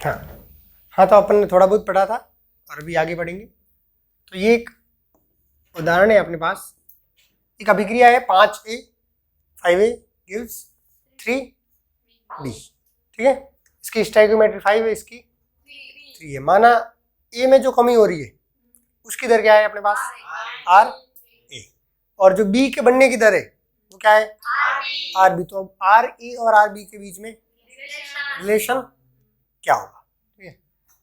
हाँ हाँ, तो अपन ने थोड़ा बहुत पढ़ा था और अभी आगे पढ़ेंगे। तो ये एक उदाहरण है अपने पास। एक अभिक्रिया है 5A 5A गिव्स 3B, ठीक है। इसकी स्टोइकियोमेट्री 5 है, इसकी 3 है। माना ए में जो कमी हो रही है उसकी दर क्या है अपने पास, आर ए, और जो बी के बनने की दर है वो क्या है, आर बी। तो आर ए और आर बी के बीच में रिलेशन क्या होगा, ठीक है।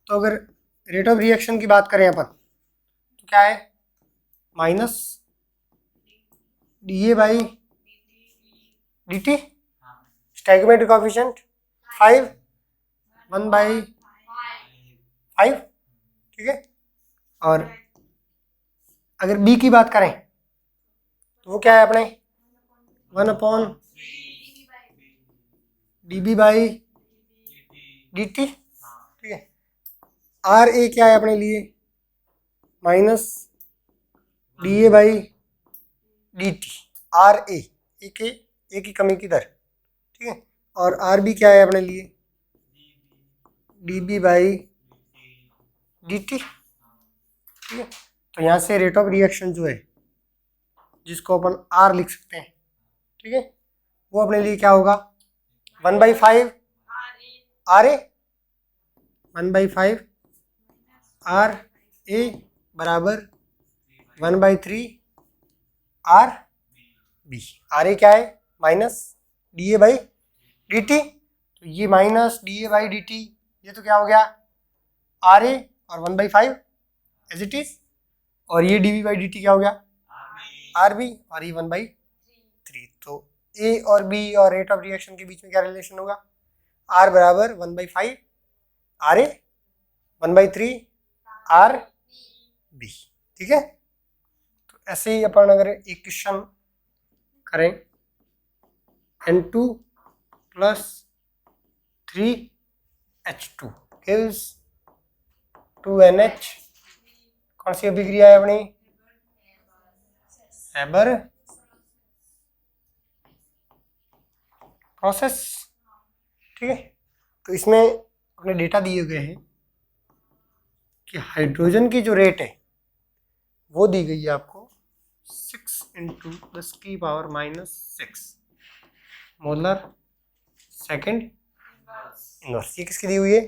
तो अगर रेट ऑफ रिएक्शन की बात करें अपन तो क्या है, minus D A by D T, stoichiometric coefficient 5 1/5, ठीक है। और अगर बी की बात करें तो वो क्या है अपने 1/डी बी बाई डी टी, ठीक है। आर ए क्या है अपने लिए, minus D A by D T, R A की कमी की दर, ठीक है। और आर बी क्या है अपने लिए, D B by D T, ठीक है। तो यहाँ से रेट ऑफ रिएक्शन जो है जिसको अपन आर लिख सकते हैं, ठीक है, वो अपने लिए क्या होगा 1/5 आर ए, 1/5 आर ए बराबर 1/3 आर बी। आर ए क्या है, minus D A by D T, तो ये minus D A by D T ये तो क्या हो गया आर ए और 1/5 एज इट इज, और ये D B by D T क्या हो गया आर बी, और ये 1/3। तो ए और बी और रेट ऑफ रिएक्शन के बीच में क्या रिलेशन होगा, आर बराबर 1/5 आर ए 1/3 आर बी, ठीक है। तो ऐसे ही अपन अगर एक क्वेश्चन करें, N2 + 3H2 gives 2NH, कौन सी अभिक्रिया है अपनी, हेबर प्रोसेस, ठीक है। तो इसमें अपने डेटा दिए गए हैं कि हाइड्रोजन की जो रेट है वो दी गई है आपको 6 × 10⁻⁻6 मोलर सेकेंड इनवर्स। ये किसकी दी हुई है,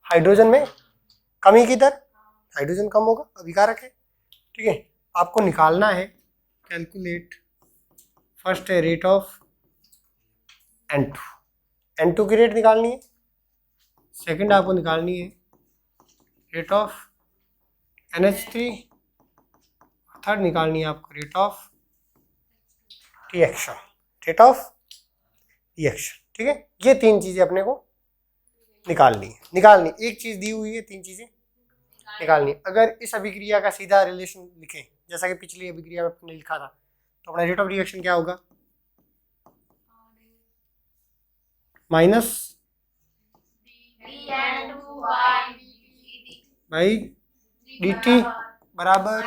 हाइड्रोजन में कमी की दर, हाइड्रोजन कम होगा अभिकारक है, ठीक है। आपको निकालना है, कैलकुलेट, फर्स्ट है रेट ऑफ N2, N2 की रेट निकालनी है। सेकंड आपको निकालनी है रेट ऑफ NH3, थर्ड निकालनी है आपको rate of reaction, rate of reaction, ठीक है। ये तीन चीजें अपने को निकालनी है, एक चीज दी हुई है, तीन चीजें निकालनी है। अगर इस अभिक्रिया का सीधा रिलेशन लिखें जैसा कि पिछली अभिक्रिया में अपने लिखा था, तो अपना रेट ऑफ रिएक्शन क्या होगा, माइनस बाई डी टी बराबर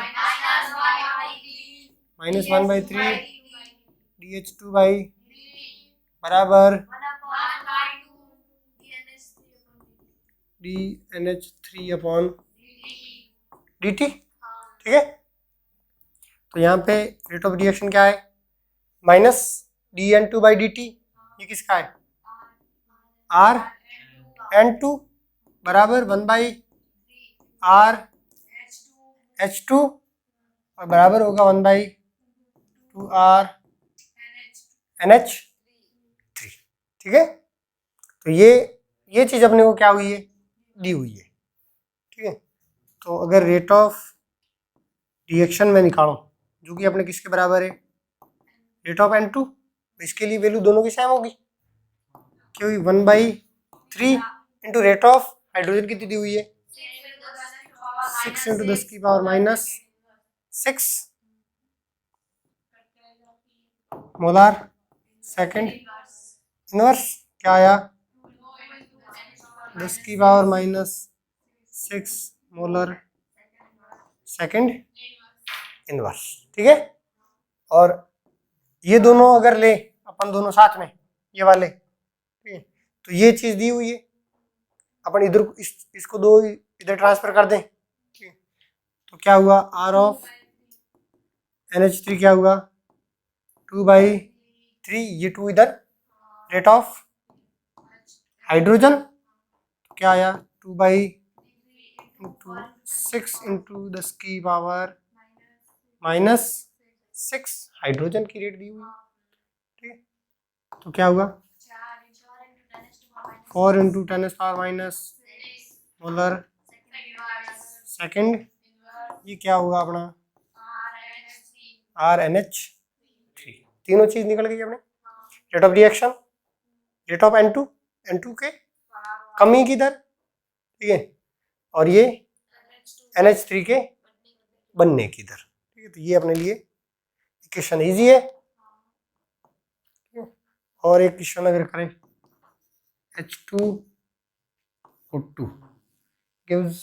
-1/3 DH2 बाई बराबर DNH3/dt, ठीक है। तो यहाँ पे रेट ऑफ रिएक्शन क्या है, माइनस DN2/dt, ये किसका है RN2 बराबर 1/RH2 और बराबर होगा 1/2RNH3, ठीक है। तो ये चीज अपने को क्या हुई है, दी हुई है, ठीक है। तो अगर रेट ऑफ रिएक्शन में निकालो जो कि अपने किसके बराबर है, रेट ऑफ N2, इसके लिए वैल्यू दोनों की सेम होगी क्योंकि 1/3 इंटू रेट ऑफ हाइड्रोजन कितनी दी हुई है 6 × 10⁻⁻6 मोलार सेकेंड इनवर्स, क्या आया 10⁻⁻6 मोलर सेकेंड इनवर्स, ठीक है। और ये दोनों अगर ले अपन दोनों साथ में, ये वाले, ठीक है, तो ये चीज दी हुई है अपन इधर इसको 2 इधर ट्रांसफर कर दें, ठीक है। तो क्या हुआ, R ऑफ NH3 क्या हुआ 2/3, ये 2 इधर, रेट ऑफ हाइड्रोजन क्या आया 2/6 इंटू 10 की पावर -6, हाइड्रोजन की रेट दी हुई, ठीक है। तो क्या हुआ 4 इंटू 10⁻⁻, मोलर सेकंड, ये क्या हुआ अपना RNH3, तीनों चीज निकल गई अपने। Rate of reaction, rate of N2 के कमी की दर, ठीक है, और ये NH3 के बनने की दर, ठीक है। तो ये अपने लिए इक्वेशन इजी है, और एक क्वेश्चन अगर करें H2O2 gives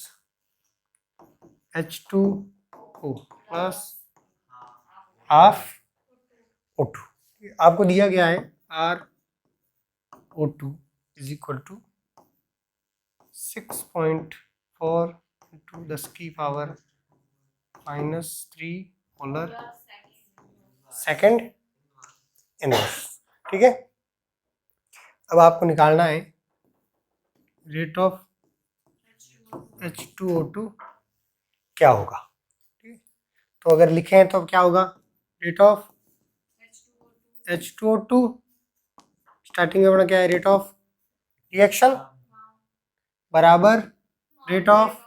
H2O plus half O2, आपको दिया गया है RO2 is equal to 6.4 into 10 की पावर -3 मोलर सेकंड इनवर्स, ठीक है। अब आपको निकालना है रेट ऑफ H2O2 क्या होगा, ठीक है। तो अगर लिखें तो क्या होगा, रेट ऑफ H2O2 स्टार्टिंग में अपना क्या है, रेट ऑफ रिएक्शन बराबर रेट ऑफ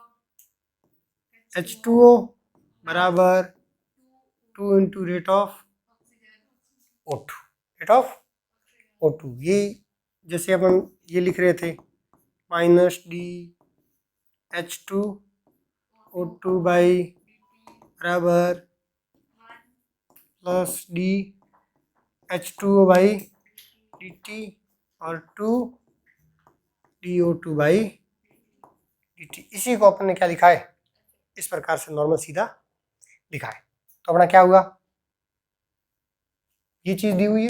H2O बराबर 2 into rate of O2, rate of O2, ये जैसे अपन ये लिख रहे थे -DH2O2 बाई बराबर +DH2O बाई dt और 2DO2 बाई dt, इसी को अपन ने क्या लिखा है, इस प्रकार से नॉर्मल सीधा लिखा है। तो अपना क्या हुआ, ये चीज दी हुई है,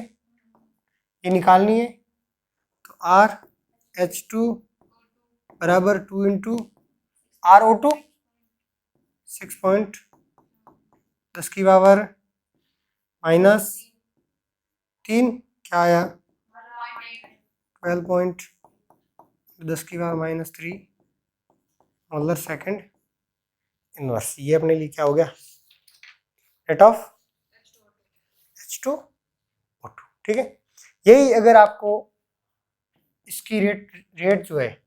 ये निकालनी है, तो RH2 बराबर 2 इंटू RO2 6.10 की पावर -3, क्या आया 12.10 की पावर -3 मोलर सेकंड इनवर्स, ये अपने लिए क्या हो गया, रेट ऑफ H2O2, ठीक है। यही अगर आपको इसकी रेट जो है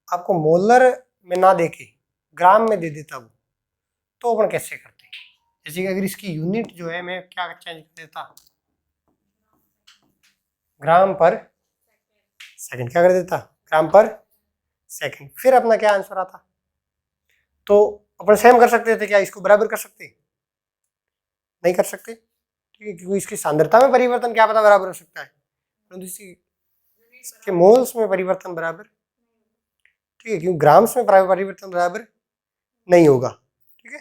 आपको मोलर में ना देके ग्राम में दे देता वो, तो अपन कैसे करते हैं, जैसे कि अगर इसकी यूनिट जो है मैं क्या चेंज कर देता, ग्राम पर सेकंड क्या कर देता, ग्राम पर सेकंड, फिर अपना क्या आंसर आता। तो अपन सेम कर सकते थे क्या, इसको बराबर कर सकते, नहीं कर सकते, ठीक है, क्योंकि इसकी सांद्रता में परिवर्तन क्या पता बराबर हो सकता है, परंतु इसके मोल्स में परिवर्तन बराबर, ठीक है, क्योंकि ग्राम्स में परिवर्तन बराबर नहीं होगा, ठीक है।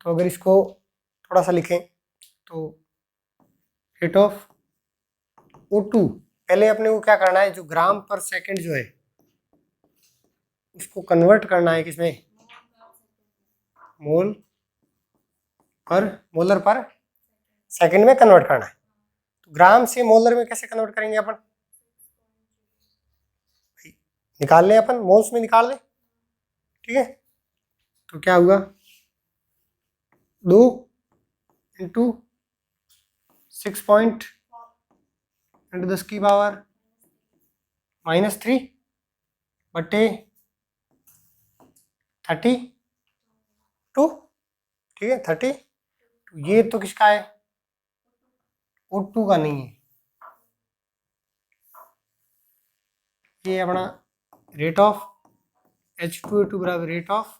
तो अगर इसको थोड़ा सा लिखें तो रेट ऑफ O2, पहले अपने को क्या करना है, जो ग्राम पर सेकंड जो है उसको कन्वर्ट करना है किसमें, मोलर पर सेकंड में कन्वर्ट करना है। तो ग्राम से मोलर में कैसे कन्वर्ट करेंगे अपन, निकाल लें अपन, मोल्स में निकाल लें, ठीक है। तो क्या हुआ 2 इंटू 6.10 की पावर -3 बटे 32, ठीक है 30, तो ये तो किसका है, O2 का नहीं है, ये अपना रेट ऑफ H2O2 बराबर रेट ऑफ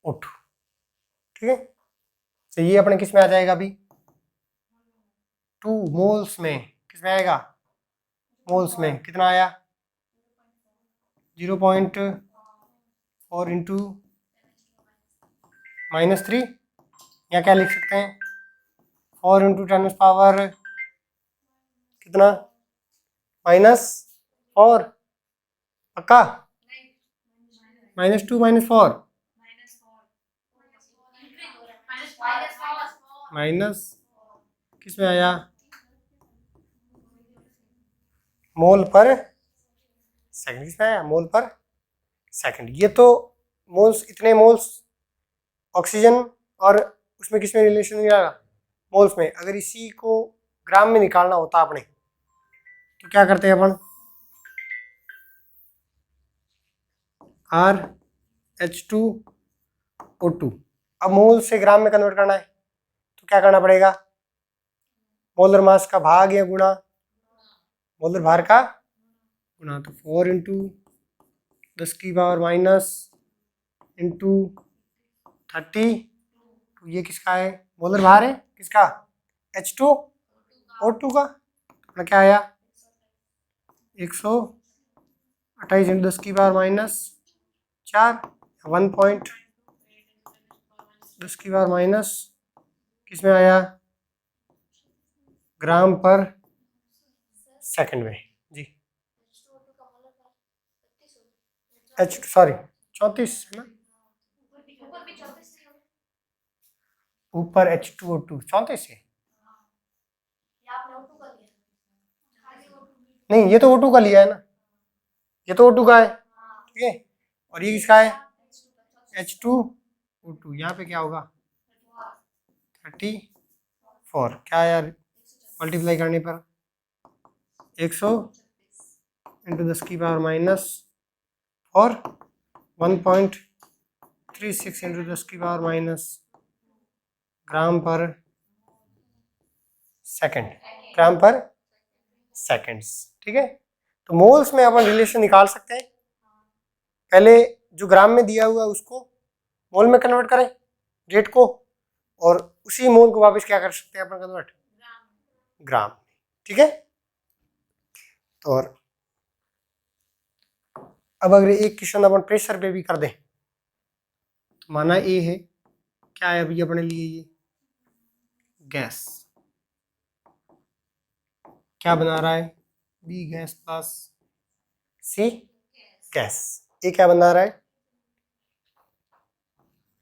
O2, ठीक है। तो ये अपने किस में आ जाएगा अभी, 2 मोल्स में, किस में आएगा, मोल्स में कितना आया 0.4 इंटू -3, या क्या लिख सकते हैं 4 इंटू 10 पावर कितना -4 पक्का, -2 -4 माइनस किस में आया, मोल पर सेकंड, किस में आया, मोल पर सेकंड। ये तो मोल्स, इतने मोल्स ऑक्सीजन और उसमें किस में रिलेशन नहीं आएगा, मोल्स में। अगर इसी को ग्राम में निकालना होता अपने तो क्या करते हैं अपन, RH2O2। अब मोल से ग्राम में कन्वर्ट करना है तो क्या करना पड़ेगा, मोलर मास का भाग या गुणा, मोलर भार का गुणा। तो 4 × 10⁻⁻into 30, ये किसका है, मोलर भार है किसका, H2O2 का। अपना क्या आया, 128 × 10⁻⁻4, 1.10⁻⁻, किस में आया, ग्राम पर सेकंड में जी। सॉरी 34 है ना, ऊपर H2O2 34 है, नहीं ये तो O2 का लिया है ना, ये तो O2 का है, ठीक है। और ये किसका है, H2O2। यहाँ पे क्या होगा, 34, क्या यार, मल्टीप्लाई करने पर 100 × 10⁻⁻4, 1.36 × 10⁻⁻, ग्राम पर सेकंड, ग्राम पर सेकंड्स, ठीक है। तो मोल्स में अपन रिलेशन निकाल सकते हैं, पहले जो ग्राम में दिया हुआ है उसको मोल में कन्वर्ट करें रेट को, और उसी मोल को वापस क्या कर सकते हैं अपन, कन्वर्ट ग्राम, ठीक है। तो और अब अगर एक क्वेश्चन अपन प्रेशर पे भी कर दें, तो माना ए है, क्या है अभी अपने लिए ये गैस, क्या बना रहा है, बी गैस प्लस सी गैस। ए क्या बना रहा है,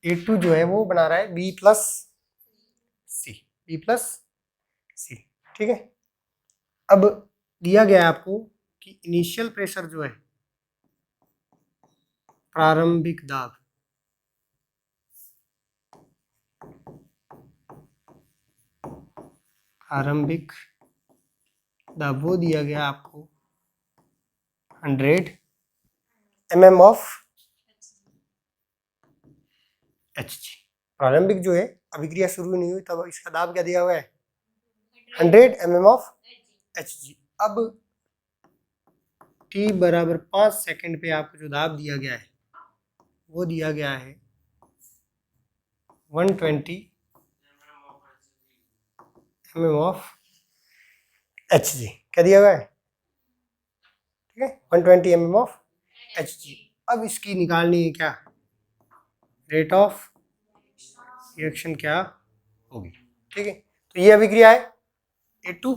A2 जो है वो बना रहा है B प्लस सी, B प्लस सी, ठीक है। अब दिया गया है आपको कि इनिशियल प्रेशर जो है, प्रारंभिक दाब, प्रारंभिक दाब वो दिया गया आपको 100 mm ऑफ Hg। प्रारंभिक जो है, अभिक्रिया शुरू नहीं हुई तब इसका दाब क्या दिया हुआ है, 100 mm ऑफ Hg। अब t बराबर 5 सेकंड पे आपको जो दाब दिया गया है वो दिया गया है 120 mm ऑफ Hg, क्या दिया हुआ है, ठीक है, 120 mm ऑफ Hg। अब इसकी निकालनी है क्या, रेट ऑफ रिएक्शन क्या होगी, ठीक है। तो ये अभिक्रिया है, A2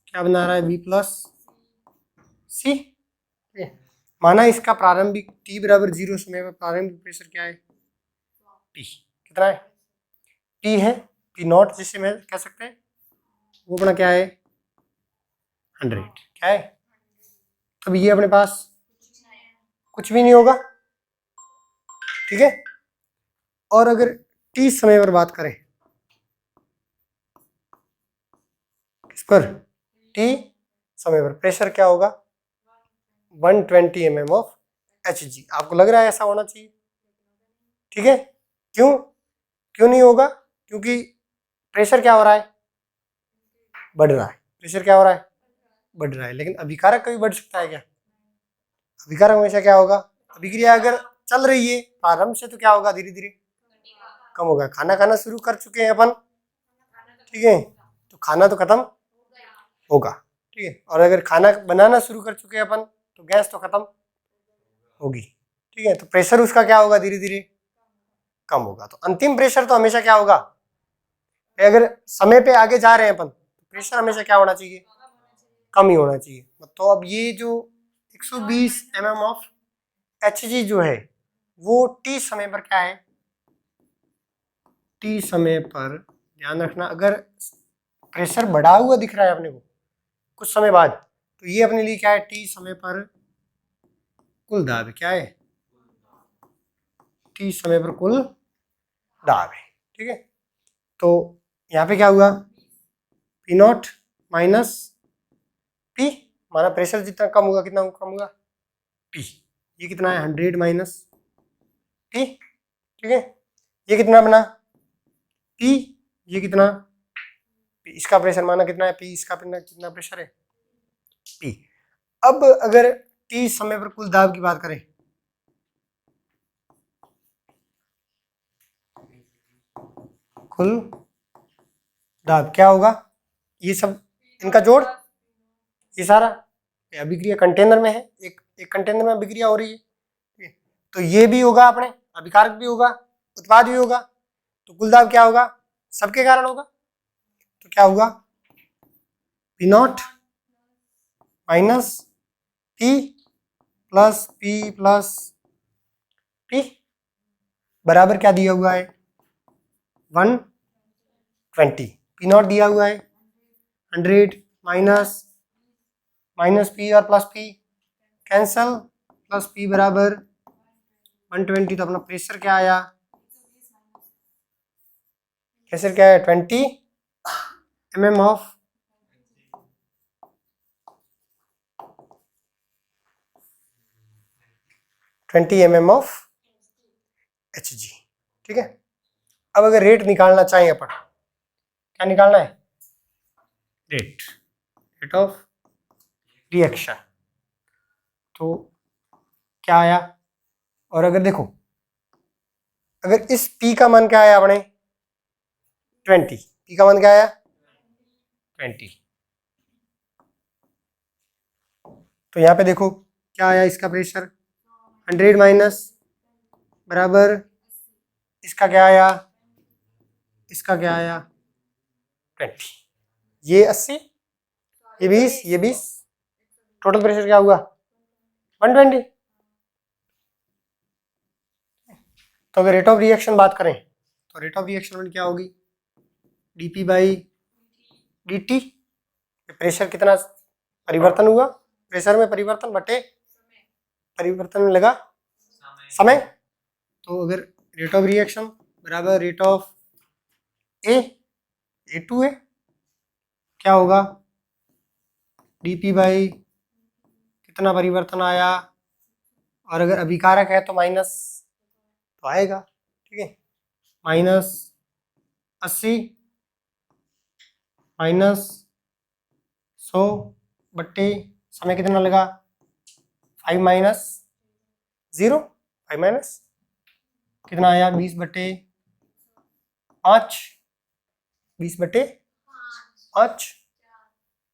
क्या बना रहा है, B प्लस सी, माना इसका प्रारंभिक T बराबर 0 समय पर प्रारंभिक प्रेशर क्या है, P, कितना है, P है, P0 जिसे मैं कह सकते हैं, वो अपना क्या है 100, क्या है। अब ये अपने पास कुछ भी नहीं होगा, ठीक है। और अगर T समय पर बात करें, किस पर, T समय पर प्रेशर क्या होगा, 120 mm ऑफ Hg। आपको लग रहा है ऐसा होना चाहिए, ठीक है। क्यों, क्यों नहीं होगा, क्योंकि प्रेशर क्या हो रहा है, बढ़ रहा है, प्रेशर क्या हो रहा है, बढ़ रहा है। लेकिन अभिकारक कभी बढ़ सकता है क्या, अभिकारक हमेशा क्या होगा, अभिक्रिया अगर चल रही है प्रारंभ से तो क्या होगा, धीरे धीरे कम होगा। खाना खाना शुरू कर चुके हैं अपन, ठीक है, तो खाना तो खत्म होगा, ठीक है। और अगर खाना बनाना शुरू कर चुके हैं अपन तो गैस तो खत्म होगी, ठीक है। तो प्रेशर उसका क्या होगा, धीरे धीरे कम होगा। तो अंतिम प्रेशर तो हमेशा क्या होगा, अगर समय पे आगे जा रहे हैं अपन तो प्रेशर हमेशा क्या होना चाहिए, कम ही होना चाहिए। तो अब ये जो 120 mm ऑफ Hg जो है वो t समय पर क्या है, t समय पर ध्यान रखना, अगर प्रेशर बढ़ा हुआ दिख रहा है अपने को कुछ समय बाद, तो ये अपने लिए क्या है, t समय पर कुल दाब है। क्या है, t समय पर कुल दाब है। ठीक है, तो यहाँ पे क्या हुआ, पी नॉट माइनस पी, हमारा प्रेशर जितना कम होगा कितना कम होगा, पी। ये कितना है, 100 माइनस पी। ठीक है, ये कितना बना पी, ये कितना पी, इसका प्रेशर माना कितना है पी, इसका कितना प्रेशर है पी। अब अगर टी समय पर कुल दाब की बात करें, कुल दाब क्या होगा, ये सब इनका जोड़, ये सारा अभिक्रिया कंटेनर में है, एक कंटेनर में अभिक्रिया हो रही है, तो ये भी होगा अपने, अभिकारक भी होगा, उत्पाद भी होगा, तो कुल दाब क्या होगा, सबके कारण होगा। तो क्या होगा, P not minus P plus P plus P बराबर क्या दिया हुआ है, 120। पी नॉट दिया हुआ है 100 माइनस माइनस पी और plus P cancel, plus P बराबर 120। तो अपना प्रेशर क्या आया, प्रेशर क्या है 20 mm of 20 mm of Hg। ठीक है, अब अगर रेट निकालना चाहें अपन, क्या निकालना है, रेट ऑफ रिएक्शन, तो क्या आया, और अगर देखो, अगर इस P का मान क्या आया अपने 20, P का मान क्या आया 20, तो यहाँ पे देखो क्या आया, इसका प्रेशर 100 माइनस बराबर इसका क्या आया, इसका क्या आया 20, ये 80, ये 20, ये 20, टोटल प्रेशर क्या हुआ 120। तो अगर रेट ऑफ रिएक्शन बात करें, तो रेट ऑफ रिएक्शन में क्या होगी, dP बाई dt, प्रेशर कितना परिवर्तन हुआ, प्रेशर में परिवर्तन बटे परिवर्तन में लगा समय। तो अगर रेट ऑफ रिएक्शन बराबर रेट ऑफ ए टू है, क्या होगा dP बाई कितना परिवर्तन आया, और अगर अभिकारक है तो माइनस तो आएगा। ठीक है, माइनस 80 माइनस 100 बट्टे समय कितना लगा 5 माइनस 0, 5 माइनस कितना आया 20 बट्टे 5, 20 बट्टे 5,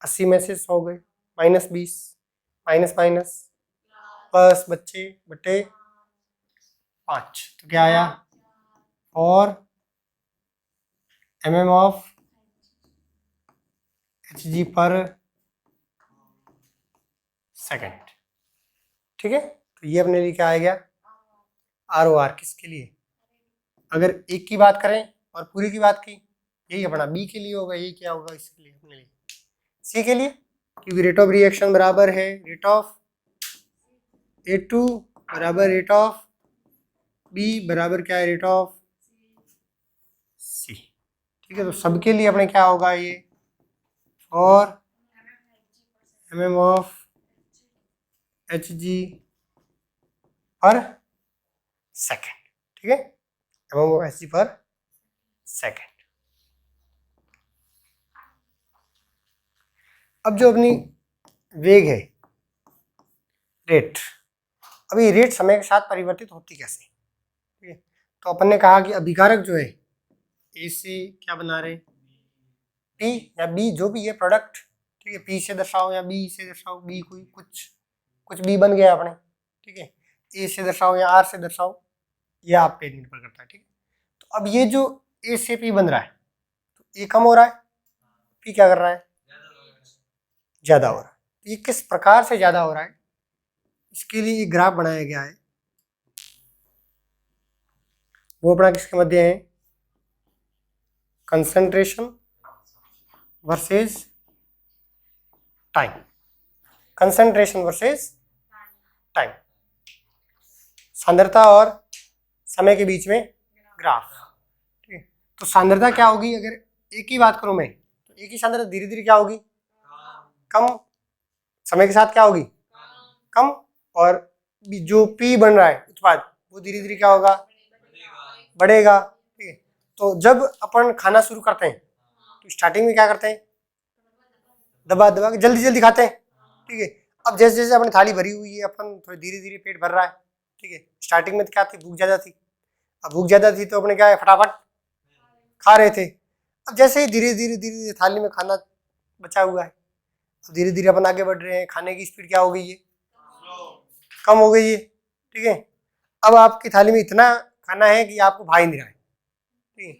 80 में से 100 गए, माइनस 20, माइनस माइनस प्लस बच्चे बट्टे 5, तो क्या आया 4 mm ऑफ Hg पर सेकेंड। ठीक है, तो ये अपने लिए क्या आ गया, ROR किसके लिए, अगर एक की बात करें और पूरी की बात की, यही अपना बी के लिए होगा, यही क्या होगा इसके लिए अपने लिए सी के लिए, क्योंकि रेट ऑफ रिएक्शन बराबर है रेट ऑफ A2 बराबर रेट ऑफ बी बराबर क्या है रेट ऑफ सी। ठीक है, तो सबके लिए अपने क्या होगा ये, और mm ऑफ Hg पर सेकेंड। ठीक है, mm ऑफ Hg पर सेकेंड। अब जो अपनी वेग है रेट, अभी रेट समय के साथ परिवर्तित होती कैसे। ठीक है, तो अपन ने कहा कि अभिकारक जो है ए से क्या बना रहे पी या बी, जो भी है प्रोडक्ट, ठीक है, पी से दर्शाओ या बी से दर्शाओ, बी कोई कुछ बी बन गया अपने। ठीक है, ए से दर्शाओ या आर से दर्शाओ, यह आप पे निर्भर करता है। ठीक है, तो अब ये जो ए से पी बन रहा है, तो ए कम हो रहा है, पी क्या कर रहा है ज़्यादा हो रहा है। ये किस प्रकार से ज़्यादा हो रहा है, इसके लिए एक ग्राफ बनाया गया है। वो अपना किसके मध्य है, concentration versus time, concentration versus time, सांद्रता और समय के बीच में ग्राफ। ठीक है, तो सांद्रता क्या होगी, अगर एक ही बात करूं मैं तो एक ही सांद्रता धीरे धीरे क्या होगी, कम, समय के साथ क्या होगी, कम, और जो P बन रहा है उत्पाद वो धीरे धीरे क्या होगा, बढ़ेगा। ठीक है, तो जब अपन खाना शुरू करते हैं तो स्टार्टिंग में क्या करते हैं, दबा दबा के जल्दी जल्दी खाते हैं। ठीक है, अब जैसे जैसे अपनी थाली भरी हुई है, अपन थोड़ी धीरे धीरे पेट भर रहा है। ठीक है, स्टार्टिंग में तो क्या थी, भूख ज़्यादा थी। अब भूख ज़्यादा थी तो अपने क्या है, फटाफट खा रहे थे। अब जैसे ही धीरे धीरे धीरे धीरे थाली में खाना बचा हुआ है, अब धीरे धीरे अपन आगे बढ़ रहे हैं, खाने की स्पीड क्या हो गई है, कम हो गई है। ठीक है, अब आपकी थाली में इतना खाना है कि आपको भा ही नहीं रहा है। ठीक है,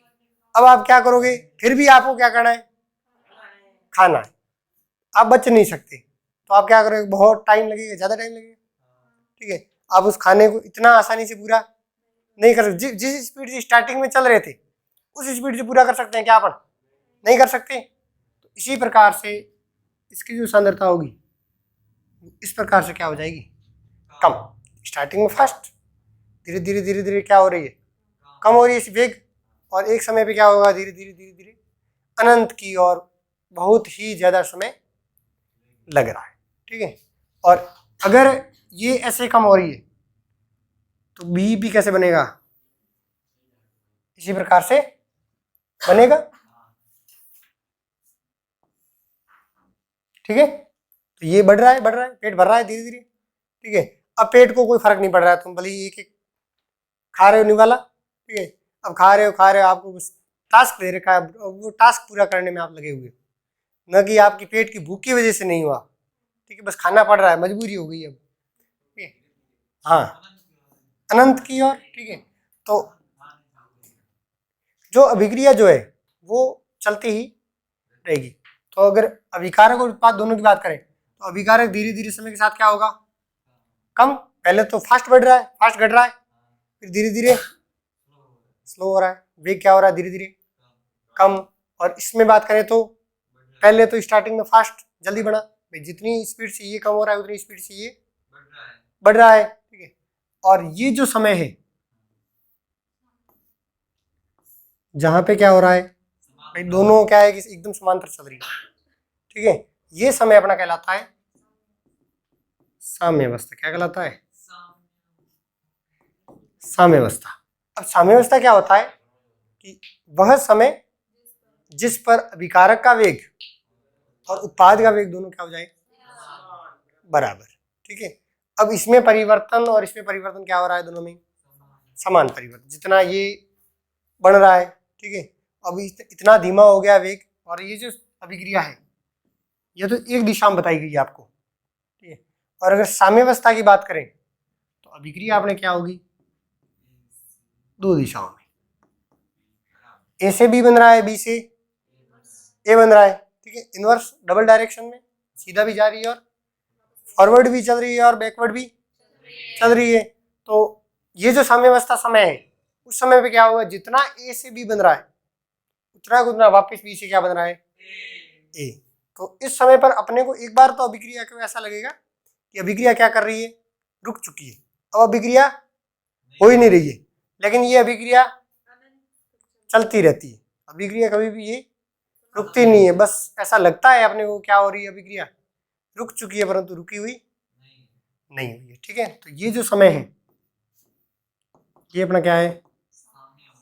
अब आप क्या करोगे, फिर भी आपको क्या करना है, खाना है, आप बच नहीं सकते, तो आप क्या करोगे, बहुत टाइम लगेगा, ज़्यादा टाइम लगेगा। ठीक है, आप उस खाने को इतना आसानी से पूरा नहीं कर सकते, जिस स्पीड से स्टार्टिंग में चल रहे थे उस स्पीड से पूरा कर सकते हैं क्या अपन, नहीं कर सकते। तो इसी प्रकार से इसकी जो सांद्रता होगी इस प्रकार से क्या हो जाएगी, कम, स्टार्टिंग में फास्ट, धीरे धीरे धीरे धीरे क्या हो रही है, कम हो रही है इस वेग, और एक समय पे क्या होगा, धीरे धीरे धीरे धीरे अनंत की और बहुत ही ज़्यादा समय लग रहा है। ठीक है, और अगर ये ऐसे कम हो रही है तो बी कैसे बनेगा, इसी प्रकार से बनेगा। ठीक है, तो ये बढ़ रहा है पेट भर रहा है धीरे धीरे। ठीक है, अब पेट को कोई फर्क नहीं पड़ रहा है, तुम भले ही एक एक खा रहे हो निवाला। ठीक है, अब खा रहे हो, आपको बस टास्क दे रखा है, वो टास्क पूरा करने में आप लगे हुए, न कि आपकी पेट की भूख की वजह से नहीं हुआ। ठीक है, बस खाना पड़ रहा है, मजबूरी हो गई अब। ठीक है, हाँ, अनंत की ओर। ठीक है, तो जो अभिक्रिया जो है वो चलती ही रहेगी। तो अगर अभिकारक और उत्पाद दोनों की बात करें तो अभिकारक धीरे धीरे समय के साथ क्या होगा, कम, पहले तो फास्ट बढ़ रहा है, फास्ट घट रहा है, फिर धीरे धीरे स्लो हो रहा है, वेग क्या हो रहा है, धीरे धीरे कम। और इसमें बात करें तो पहले तो स्टार्टिंग में फास्ट जल्दी बढ़ा, जितनी स्पीड से ये कम हो रहा है उतनी स्पीड से ये बढ़ रहा है। ठीक है, और ये जो समय है जहां पे क्या हो रहा है भाई, दोनों क्या है कि एकदम समांतर चल रही है। ठीक है, ये समय अपना कहलाता है साम्यावस्था। क्या कहलाता है, साम्यावस्था। अब साम्यावस्था क्या होता है कि वह समय जिस पर अभिकारक का वेग और उत्पाद का वेग दोनों क्या हो जाए, बराबर। ठीक है, अब इसमें परिवर्तन और इसमें परिवर्तन क्या हो रहा है, दोनों में समान परिवर्तन, जितना ये बढ़ रहा है। ठीक है, अब इतना धीमा हो गया वेग, और ये जो अभिक्रिया है ये तो एक दिशा में बताई गई है आपको। ठीक है, और अगर साम्यावस्था की बात करें तो अभिक्रिया आपने क्या होगी, दो दिशाओं में, ए से बी बन रहा है, बी से ए बन रहा है। ठीक है, इनवर्स डबल डायरेक्शन में, सीधा भी जा रही है और फॉरवर्ड भी चल रही है और बैकवर्ड भी चल रही है। तो ये जो साम्यावस्था समय है उस समय पे क्या होगा, जितना ए से बी बन रहा है उतना उतना वापस बी से क्या बन रहा है, ए। तो इस समय पर अपने को एक बार तो अभिक्रिया को ऐसा लगेगा कि अभिक्रिया क्या कर रही है, रुक चुकी है, अब अभिक्रिया हो ही नहीं रही है, लेकिन ये अभिक्रिया चलती रहती है। अभिक्रिया कभी भी ये रुकती नहीं है, बस ऐसा लगता है अपने को क्या हो रही है, अभिक्रिया रुक चुकी है परंतु रुकी हुई नहीं हुई है। ठीक है, तो ये जो समय है ये अपना क्या है,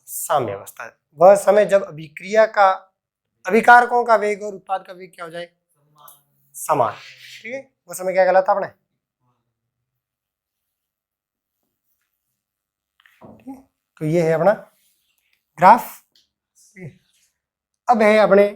साम्यावस्था। वह समय जब अभिक्रिया का, अभिकारकों का वेग और उत्पाद का वेग क्या हो जाए, समान। ठीक है, वो समय क्या कहलाता अपने। ठीक है, तो ये है अपना ग्राफ। अब है अपने